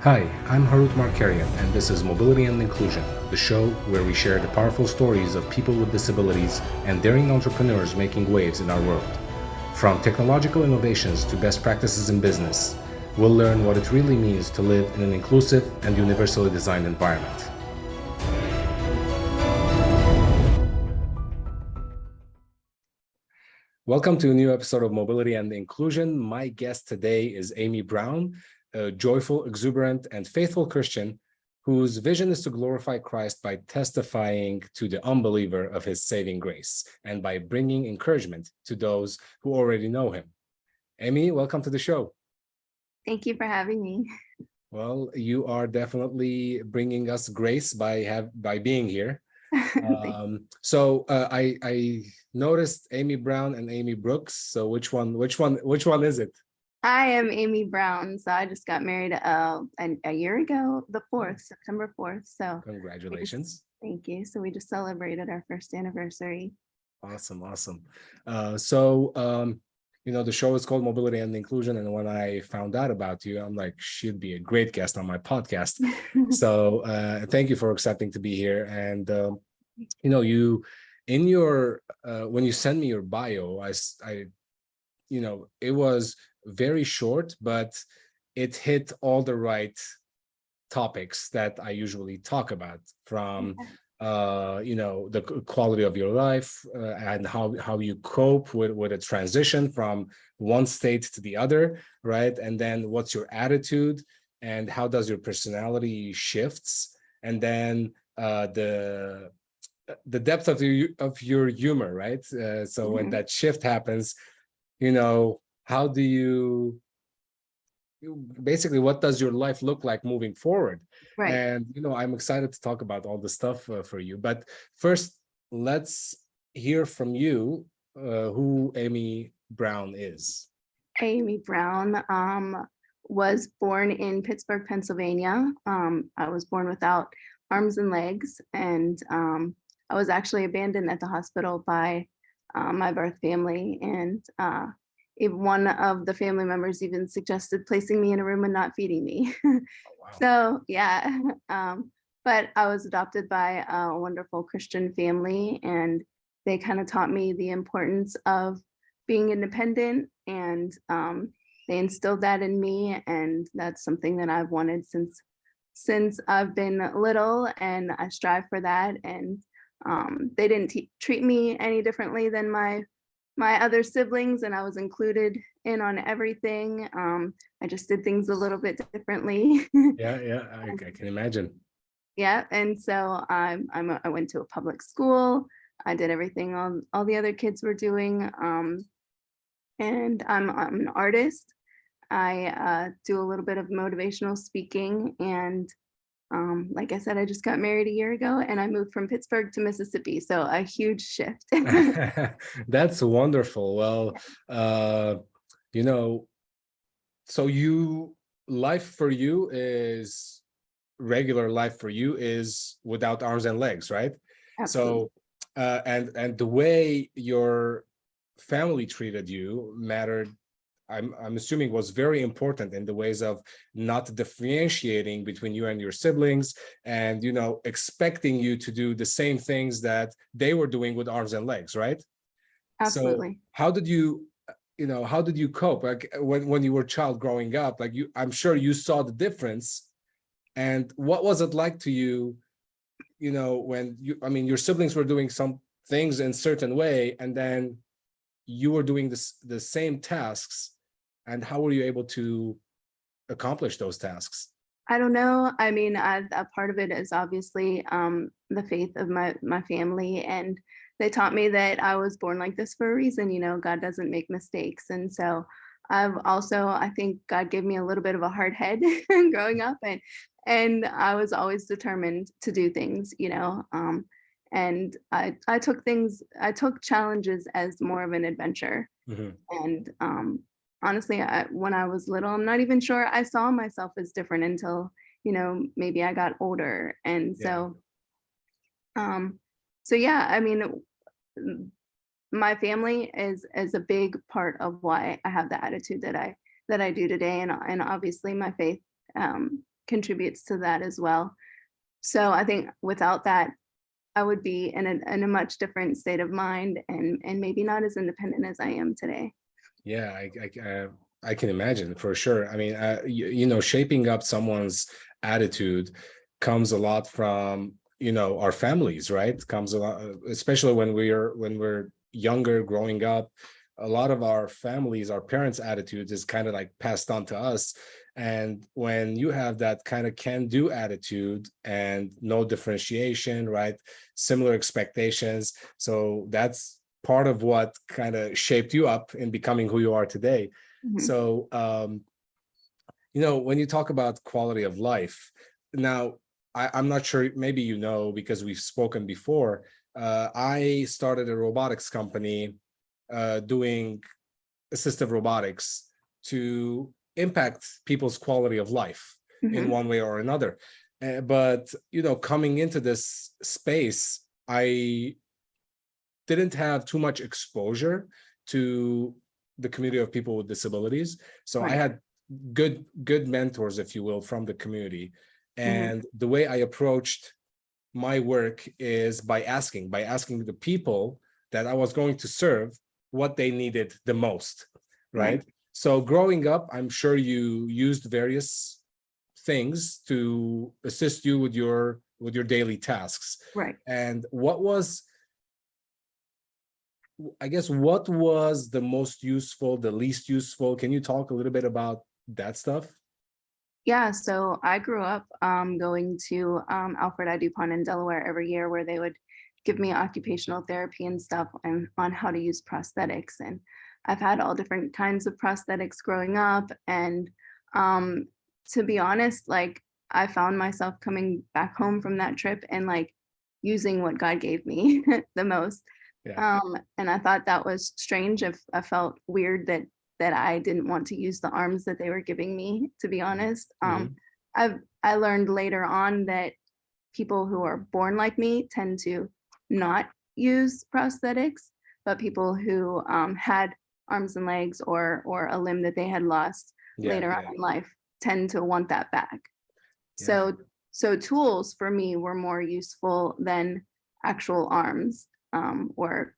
Hi, I'm Harut Markarian, and this is Mobility and Inclusion, the show where we share the powerful stories of people with disabilities and daring entrepreneurs making waves in our world. From technological innovations to best practices in business, we'll learn what it really means to live in an inclusive and universally designed environment. Welcome to a new episode of Mobility and Inclusion. My guest today is Amy Brown, a joyful, exuberant, and faithful Christian whose vision is to glorify Christ by testifying to the unbeliever of his saving grace and by bringing encouragement to those who already know him. Amy, welcome to the show. Thank you for having me. Well, you are definitely bringing us grace by being here. I noticed Amy Brown and Amy Brooks. So which one is it? I am Amy Brown. So I just got married a year ago, September 4th. So Congratulations. Thank you. So we just celebrated our first anniversary. Awesome. The show is called Mobility and Inclusion. And when I found out about you, I'm like, she'd be a great guest on my podcast. So thank you for accepting to be here. And you in your when you sent me your bio, it was very short, but it hit all the right topics that I usually talk about, from the quality of your life and how you cope with a transition from one state to the other, right? And then what's your attitude and how does your personality shifts, and then the depth of your humor, right? So when that shift happens, how do you basically, what does your life look like moving forward? Right. And I'm excited to talk about all the stuff for you, but first let's hear from you who Amy Brown is. Amy Brown was born in Pittsburgh, Pennsylvania. I was born without arms and legs, and I was actually abandoned at the hospital by my birth family, and one of the family members even suggested placing me in a room and not feeding me. Oh, wow. So yeah, but I was adopted by a wonderful Christian family, and they kind of taught me the importance of being independent, and they instilled that in me, and that's something that I've wanted since I've been little, and I strive for that. And they didn't treat me any differently than my other siblings, and I was included in on everything. I just did things a little bit differently. Yeah, I can imagine. Yeah, and so I went to a public school. I did everything all the other kids were doing, and I'm an artist. I do a little bit of motivational speaking, and like I said, I just got married a year ago, and I moved from Pittsburgh to Mississippi, so a huge shift. That's wonderful. Well, so life for you is regular life for you is without arms and legs, right? Absolutely. So and the way your family treated you mattered. I'm assuming was very important in the ways of not differentiating between you and your siblings, and expecting you to do the same things that they were doing with arms and legs, right? Absolutely. So how did you cope, like when you were a child growing up? Like, I'm sure you saw the difference. And what was it like to you, when your siblings were doing some things in a certain way, and then you were doing the same tasks, and how were you able to accomplish those tasks? I don't know. I mean, a part of it is obviously the faith of my family, and they taught me that I was born like this for a reason. God doesn't make mistakes, and so I think God gave me a little bit of a hard head growing up, and I was always determined to do things. And I took challenges as more of an adventure. Mm-hmm. And honestly, when I was little, I'm not even sure I saw myself as different until, maybe I got older. And Yeah. so yeah, I mean, my family is a big part of why I have the attitude that I do today. And obviously my faith contributes to that as well. So I think without that, I would be in a much different state of mind and maybe not as independent as I am today. Yeah, I can imagine for sure. I mean, you know, shaping up someone's attitude comes a lot from, you know, our families, right? Comes a lot, especially when we're younger, growing up. A lot of our families, our parents' attitudes is kind of like passed on to us. And when you have that kind of can-do attitude and no differentiation, right? Similar expectations. So that's part of what kind of shaped you up in becoming who you are today. Mhm. So, you know, when you talk about quality of life, now I'm not sure, maybe you know, because we've spoken before. I started a robotics company doing assistive robotics to impact people's quality of life in Mhm. one way or another. But, you know, coming into this space, I didn't have too much exposure to the community of people with disabilities. So I Right. had good mentors, if you will, from the community. Mhm. And the way I approached my work is by asking the people that I was going to serve what they needed the most, Right. right? So growing up, I'm sure you used various things to assist you with your daily tasks. Right. And what was, I guess, what was the most useful, the least useful? Can you talk a little bit about that stuff? Yeah, so I grew up going to Alfred I. DuPont in Delaware every year, where they would give me occupational therapy and stuff on how to use prosthetics. And I've had all different kinds of prosthetics growing up. And um, to be honest, like I found myself coming back home from that trip and like using what God gave me the most. Yeah. And I thought that was strange. If I felt weird that I didn't want to use the arms that they were giving me, to be honest. Mhm. I learned later on that people who are born like me tend to not use prosthetics, but people who had arms and legs or a limb that they had lost Yeah, later on yeah, in life tend to want that back. yeah. So tools for me were more useful than actual arms or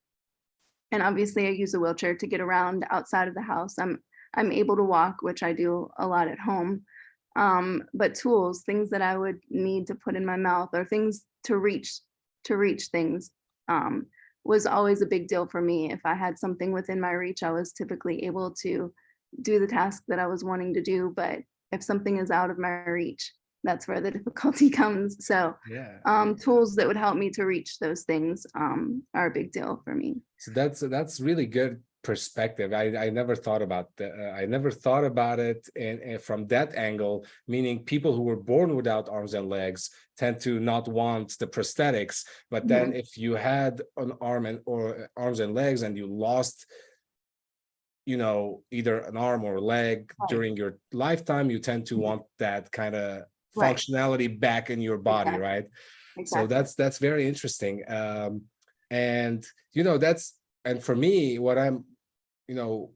and obviously I use a wheelchair to get around outside of the house. I'm able to walk, which I do a lot at home. But tools, things that I would need to put in my mouth or things to reach things was always a big deal for me. If I had something within my reach, I was typically able to do the task that I was wanting to do. But if something is out of my reach, that's where the difficulty comes. So Yeah. tools that would help me to reach those things are a big deal for me. So that's really good perspective. I never thought about that. I never thought about it and from that angle, meaning people who were born without arms and legs tend to not want the prosthetics. But then Mhm. if you had an arm and or arms and legs and you lost, you know, either an arm or a leg Right, during your lifetime, you tend to mhm, want that kind of right, functionality back in your body, exactly, right? So exactly. that's very interesting. And you know, that's, and for me, what I'm, you know,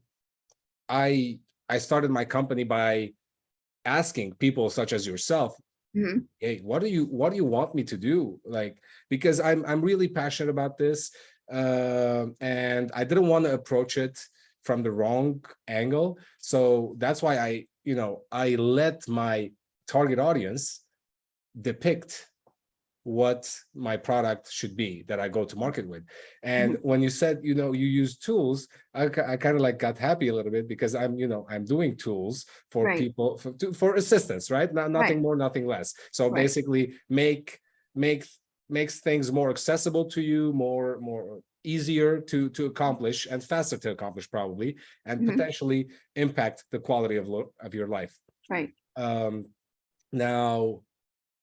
I I started my company by asking people such as yourself, Mhm, hey, what do you want me to do? Like, because I'm really passionate about this. And I didn't want to approach it from the wrong angle. So that's why I let my target audience depict what my product should be that I go to market with. And mhm, when you said, you know, you use tools, I kind of like got happy a little bit because I'm doing tools for right, people for assistance, right? right, Nothing more, nothing less. So right, basically make makes things more accessible to you, more easier to accomplish and faster to accomplish probably, and mhm, potentially impact the quality of your life. right. Um, Now,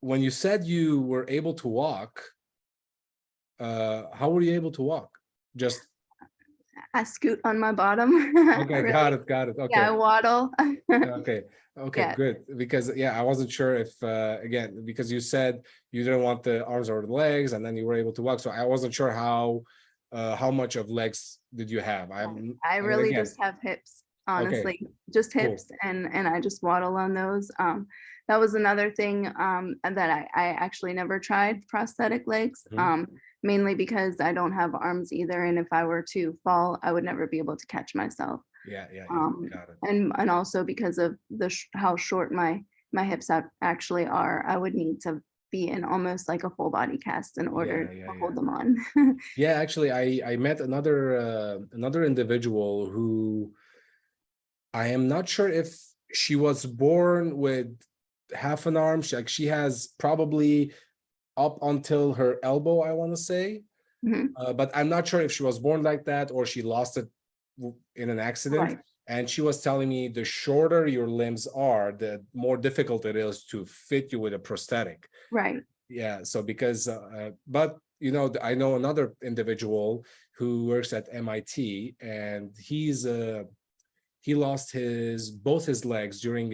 when you said you were able to walk, how were you able to walk? Just I scoot on my bottom. I okay, really, got it. yeah, I Okay, waddle. okay, okay, Yeah, good. Because yeah, I wasn't sure if again, because you said you didn't want the arms or the legs, and then you were able to walk. So I wasn't sure how much of legs did you have? I I mean, really again, just have hips, okay, honestly, just cool. hips, and I just waddle on those. that was another thing and that I actually never tried prosthetic legs, Mhm. mainly because I don't have arms either. And if I were to fall, I would never be able to catch myself. Yeah, yeah, yeah. Um, Got it. and also because of how short my hips actually are, I would need to be in almost like a full body cast in order Yeah, to yeah, yeah. hold them on. Yeah, actually, I met another individual who I am not sure if she was born with half an arm. She has probably up until her elbow, I want to say. Mhm. But I'm not sure if she was born like that or she lost it in an accident. Right, And she was telling me the shorter your limbs are, the more difficult it is to fit you with a prosthetic. right. Yeah, so because but I know another individual who works at MIT, and he lost his both his legs during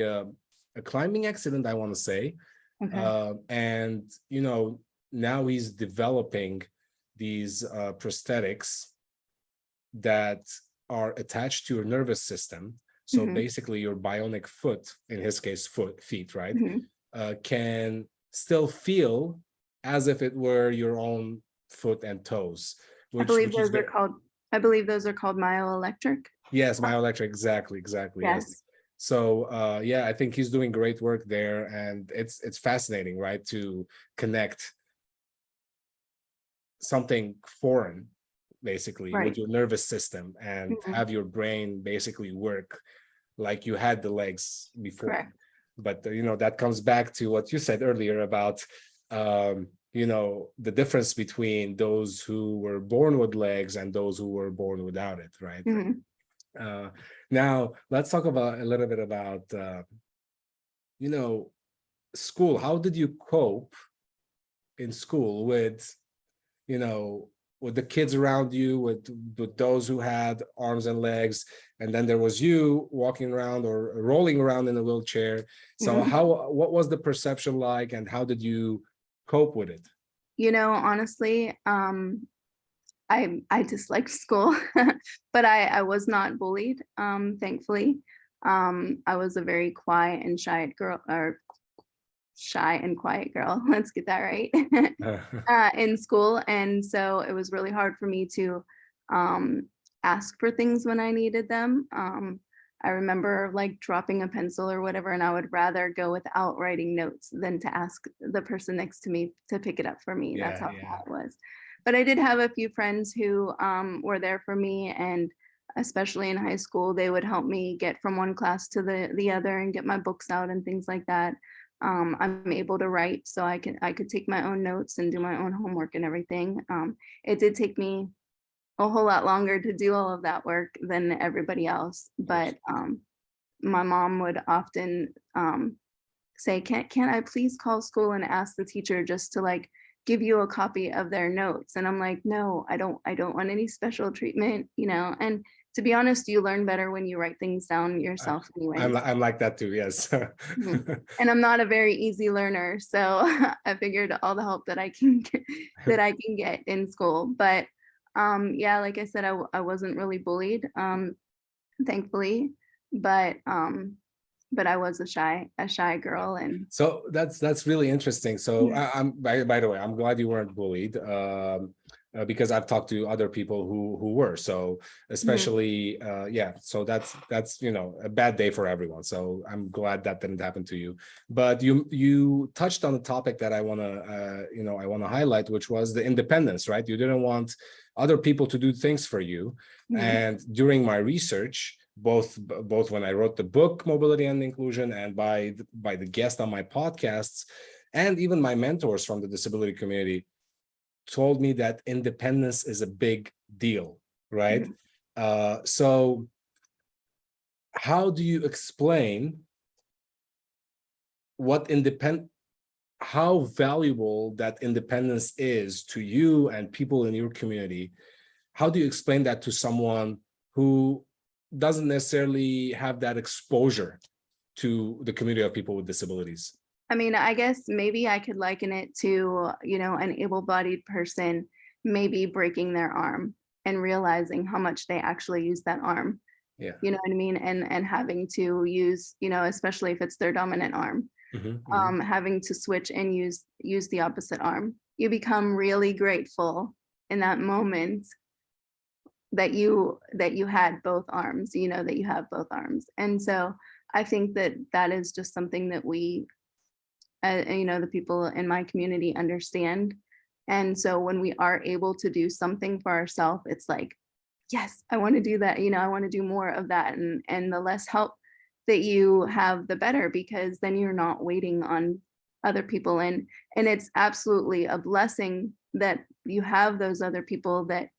a climbing accident, I want to say. Okay. And now he's developing these prosthetics that are attached to your nervous system. So Hmm. basically your bionic foot, in his case feet, right, Hmm. can still feel as if it were your own foot and toes, I which believe is those are very. called, I believe those are called myoelectric. Yes, myoelectric, exactly, yes. Yes. So yeah, I think he's doing great work there, and it's fascinating, right, to connect something foreign basically with Right. your nervous system and Hmm. have your brain basically work like you had the legs before. Correct. But that comes back to what you said earlier about the difference between those who were born with legs and those who were born without it, right? Hmm. uh, Now let's talk about a little bit about you know school. How did you cope in school with you know with the kids around you, with those who had arms and legs, and then there was you walking around or rolling around in a wheelchair? So Hmm. what was the perception like, and how did you cope with it? Honestly, I disliked school, but I was not bullied, thankfully. I was a very quiet and shy girl, or shy and quiet girl. Let's get that right. In school, and so it was really hard for me to um, ask for things when I needed them. I remember like dropping a pencil or whatever, and I would rather go without writing notes than to ask the person next to me to pick it up for me. That's Yeah, how yeah. bad it was. But I did have a few friends who were there for me, and especially in high school, they would help me get from one class to the other and get my books out and things like that. I'm able to write, so I could take my own notes and do my own homework and everything. It did take me a whole lot longer to do all of that work than everybody else, Of course. but my mom would often say, can I please call school and ask the teacher just to like give you a copy of their notes? And I'm like, no, I don't want any special treatment. And to be honest, you learn better when you write things down I, yourself I'm anyways. I'm like that too. Yes. Mhm. And I'm not a very easy learner, so I figured all the help that I can get, in school. But yeah, like I said, I wasn't really bullied, thankfully, but I was a shy girl, and So that's really interesting. So I'm by the way, I'm glad you weren't bullied, because I've talked to other people who were. So Mhm. especially, yeah. So that's a bad day for everyone. So I'm glad that didn't happen to you. But you touched on a topic that I want to highlight, which was the independence, right? You didn't want other people to do things for you. Mhm. And during my research, both when I wrote the book Mobility and Inclusion, and by the guest on my podcasts, and even my mentors from the disability community told me that independence is a big deal, right? Mhm. So how do you explain what independent how valuable that independence is to you and people in your community? How do you explain that to someone who doesn't necessarily have that exposure to the community of people with disabilities? I mean, I guess maybe I could liken it to, an able-bodied person maybe breaking their arm and realizing how much they actually use that arm. Yeah. You know what I mean? And having to use, especially if it's their dominant arm. having to switch and use the opposite arm. You become really grateful in that moment that you had both arms, that you have both arms. And so I think that that is just something that we, the people in my community understand. And so when we are able to do something for ourselves, it's like, yes, I want to do that. I want to do more of that. And the less help that you have, the better, because then you're not waiting on other people. And it's absolutely a blessing that you have those other people that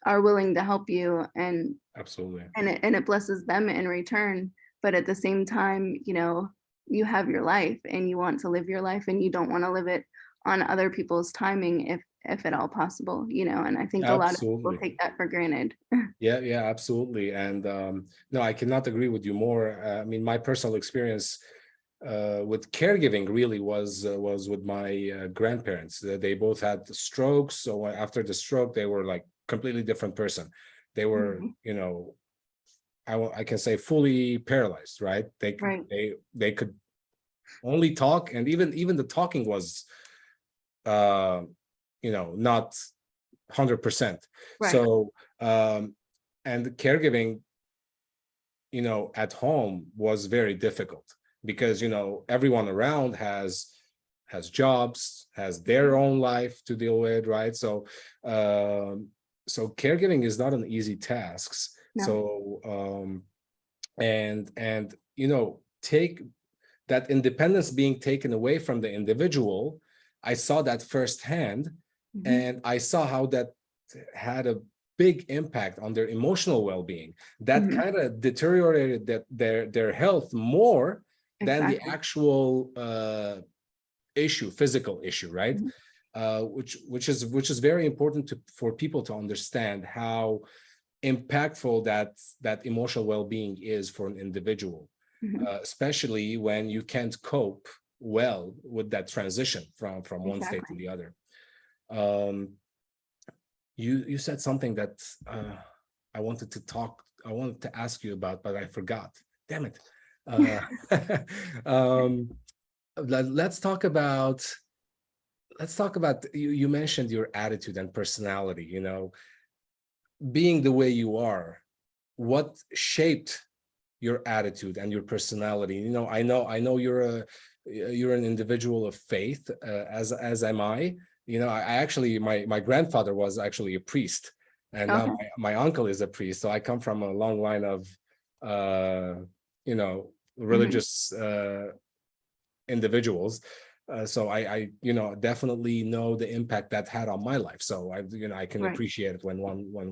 are willing to help you, and Absolutely. it blesses them in return. But at the same time, you have your life and you want to live your life, and you don't want to live it on other people's timing, if at all possible, and I think a lot of people Absolutely. take that for granted. Yeah, absolutely. And no, I cannot agree with you more. I mean, my personal experience with caregiving really was with my grandparents. They both had strokes, so after the stroke, they were like completely different person. They were, Mhm. I can say fully paralyzed, right? Right. They could only talk, and even the talking was, uh, not 100%. Right. So, and the caregiving, at home was very difficult because, everyone around has jobs, has their own life to deal with, right? So caregiving is not an easy task. No. So, and take that independence being taken away from the individual. I saw that firsthand, Mhm. and I saw how that had a big impact on their emotional well-being. That Mhm. kind of deteriorated their health more than the Exactly. actual physical issue, right? Mhm. Which is very important for people to understand how impactful that emotional well-being is for an individual, Mhm. especially when you can't cope well with that transition from one state to Exactly. the other. Um, you said something that I wanted to ask you about, but I forgot. Damn it. Uh, um, let's talk about you mentioned your attitude and personality, being the way you are. What shaped your attitude and your personality? I know you're an individual of faith, as am I. I actually, my grandfather was actually a priest, and now Okay. my uncle is a priest, so I come from a long line of uh Mhm. religious individuals. So I definitely know the impact that had on my life, so I can Right. appreciate it when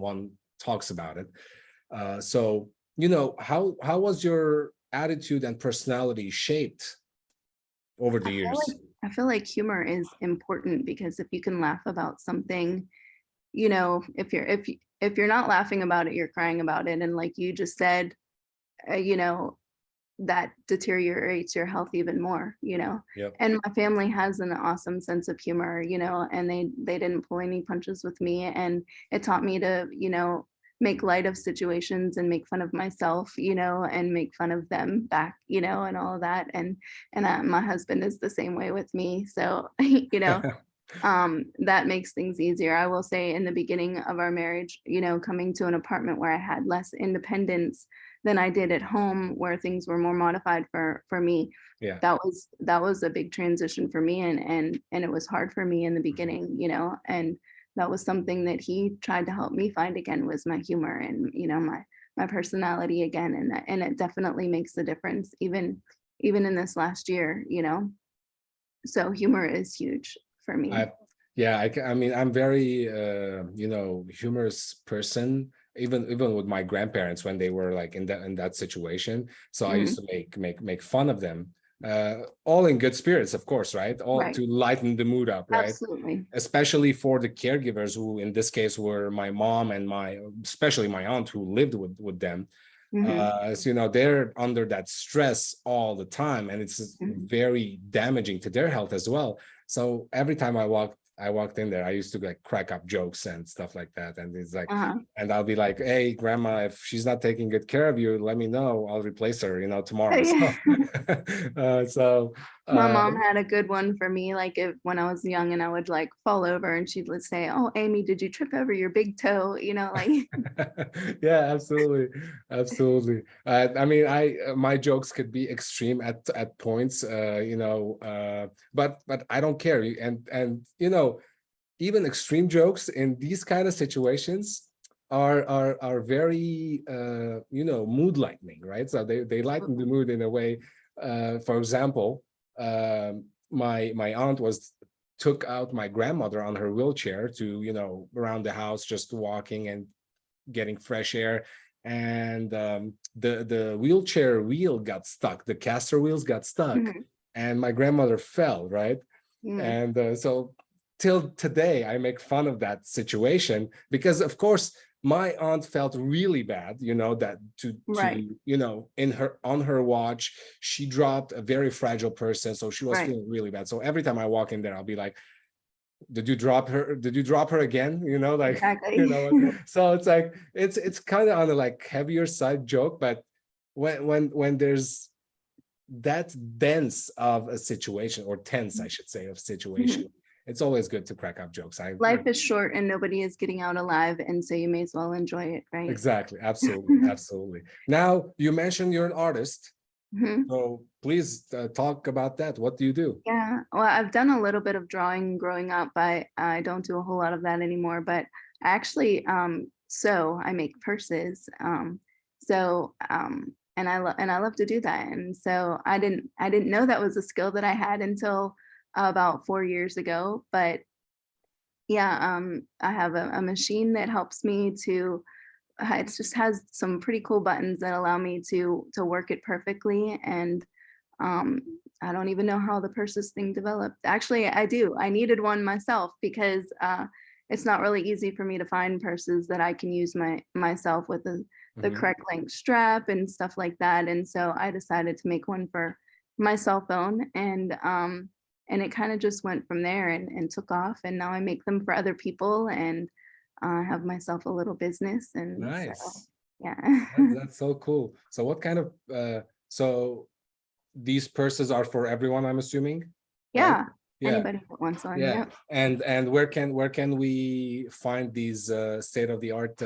one talks about it. So, how was your attitude and personality shaped over I the feel years? like I feel like humor is important, because if you can laugh about something, if you're not laughing about it, you're crying about it. And like you just said, uh, you know, that deteriorates your health even more. Yep. And my family has an awesome sense of humor, and they didn't pull any punches with me, and it taught me to, make light of situations and make fun of myself, and make fun of them back, and all of that. And my husband is the same way with me. So, that makes things easier. I will say, in the beginning of our marriage, coming to an apartment where I had less independence than I did at home, where things were more modified for me, Yeah. that was a big transition for me, and it was hard for me in the beginning, and that was something that he tried to help me find again, was my humor, and my personality again, and it definitely makes a difference, even in this last year. So humor is huge for me. I yeah, I mean, I'm very humorous person, even with my grandparents when they were like in that situation. So I used Mhm. to make fun of them, all in good spirits, of course, right? All Right. to lighten the mood up, right? Absolutely. Especially for the caregivers, who in this case were my mom and especially my aunt, who lived with them. Mhm. So they're under that stress all the time, and it's Mhm. very damaging to their health as well. So every time I walked in there, I used to like crack up jokes and stuff like that, and it's like, Uh-huh. and I'll be like, hey grandma, if she's not taking good care of you, let me know, I'll replace her tomorrow. So Yeah. so My Uh, mom had a good one for me, like, if when I was young and I would, like, fall over and she would say, "Oh, Amy, did you trip over your big toe?" You know, like yeah, absolutely, absolutely. I mean, my jokes could be extreme at points, but I don't care. And even extreme jokes in these kind of situations are very mood lightening, right? So they lighten the mood in a way. For example, my aunt was took out my grandmother on her wheelchair to around the house, just walking and getting fresh air, and the wheelchair wheel got stuck, the caster wheels got stuck, Mhm, and my grandmother fell, right? mm, And so till today I make fun of that situation, because of course my aunt felt really bad, that right, in her on her watch she dropped a very fragile person, so she was right, feeling really bad. So every time I walk in there, I'll be like, did you drop her again, like, exactly. so it's like it's kind of on the like heavier side joke, but when there's that dense of a situation, or tense I should say, of situation, Mhm. it's always good to crack up jokes. Life is short and nobody is getting out alive, and so you may as well enjoy it, right? Exactly, absolutely, absolutely. Now you mentioned you're an artist, Mhm. so please talk about that. What do you do? Yeah, well, I've done a little bit of drawing growing up, but I don't do a whole lot of that anymore. But I actually, sew. I make purses. And I love to do that. And so I didn't know that was a skill that I had until about 4 years ago. But yeah, I have a machine that helps me to. It just has some pretty cool buttons that allow me to work it perfectly. And um, I don't even know how the purses thing developed. Actually, I do. I needed one myself because it's not really easy for me to find purses that I can use myself with the Mhm. correct length strap and stuff like that. And so I decided to make one for my cell phone, and it kind of just went from there and took off. And now I make them for other people, and have myself a little business. And so Nice. yeah. That's so cool. So what kind of so these purses are for everyone, I'm assuming, right? Yeah. Yeah, Anybody that wants one. yeah. Yep. And where can we find these state of the art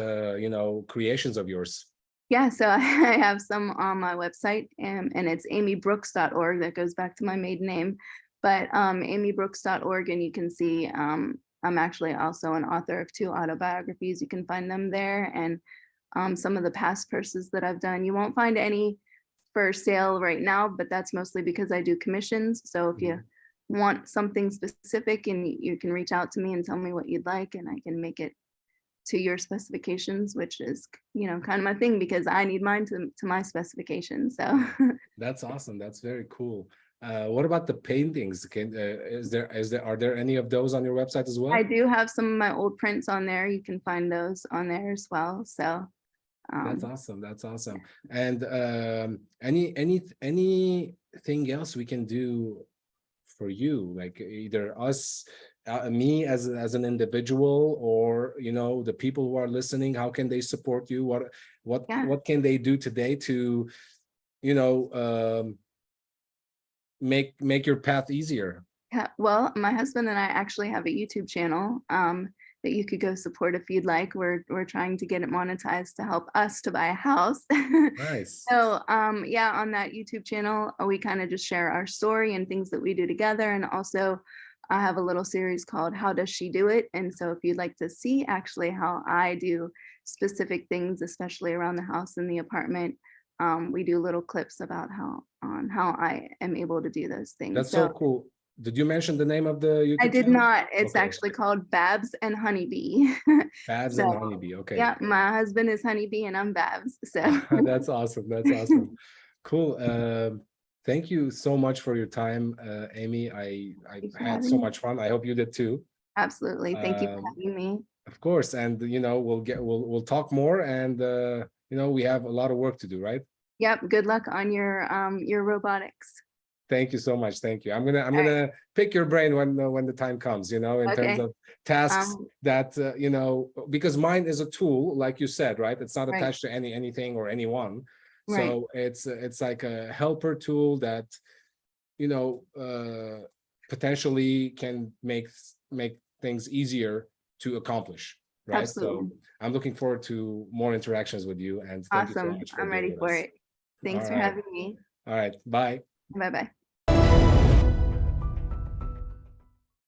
creations of yours? Yeah, so I have some on my website, and it's amybrooks.org. That goes back to my maiden name, but amybrooks.org, and you can see I'm actually also an author of 2 autobiographies. You can find them there, and some of the past purses that I've done. You won't find any for sale right now, but that's mostly because I do commissions. So if you Mhm. want something specific, and you can reach out to me and tell me what you'd like, and I can make it to your specifications, which is, kind of my thing because I need mine to my specifications. So That's awesome. That's very cool. What about the paintings? Are there any of those on your website as I well? do have some of my old prints on there. You can find those on there as well. So That's um, awesome. That's awesome. And anything else we can do for you, like either us, me as an individual, or the people who are listening, how can they support you? What yeah. what can they do today to you know um, make your path easier? Yeah, well, my husband and I actually have a YouTube channel that you could go support if you'd like. We're trying to get it monetized to help us to buy a house. Nice. So yeah, on that YouTube channel, we kind of just share our story and things that we do together. And also I have a little series called How Does She Do It? And so if you'd like to see actually how I do specific things, especially around the house and the apartment, we do little clips about how I am able to do those things. That's so So cool. Did you mention the name of the I YouTube did channel? not. It's Okay. actually called Babs and Honeybee. Babs So, and Honeybee. Okay. yeah, my husband is Honeybee and I'm Babs. So, That's awesome. That's awesome. Cool. Thank you so much for your time, Amy. I thanks for had so having me. much fun. I hope you did too. Absolutely. Thank you for Um, having me. of course, and we'll talk more, and we have a lot of work to do, right? Yep. Good luck on your robotics. Thank you so much. Thank you. I'm All gonna pick your brain when the time comes, in right. terms Okay. of tasks Um, that because mine is a tool, like you said, right? It's not right. attached to anything or anyone. Right. So it's like a helper tool that potentially can make things easier to accomplish, right? Absolutely. So I'm looking forward to more interactions with you, and thank you so Awesome. much for I'm being ready with for us. it. Thanks All for right. having me. All right. Bye. Bye bye.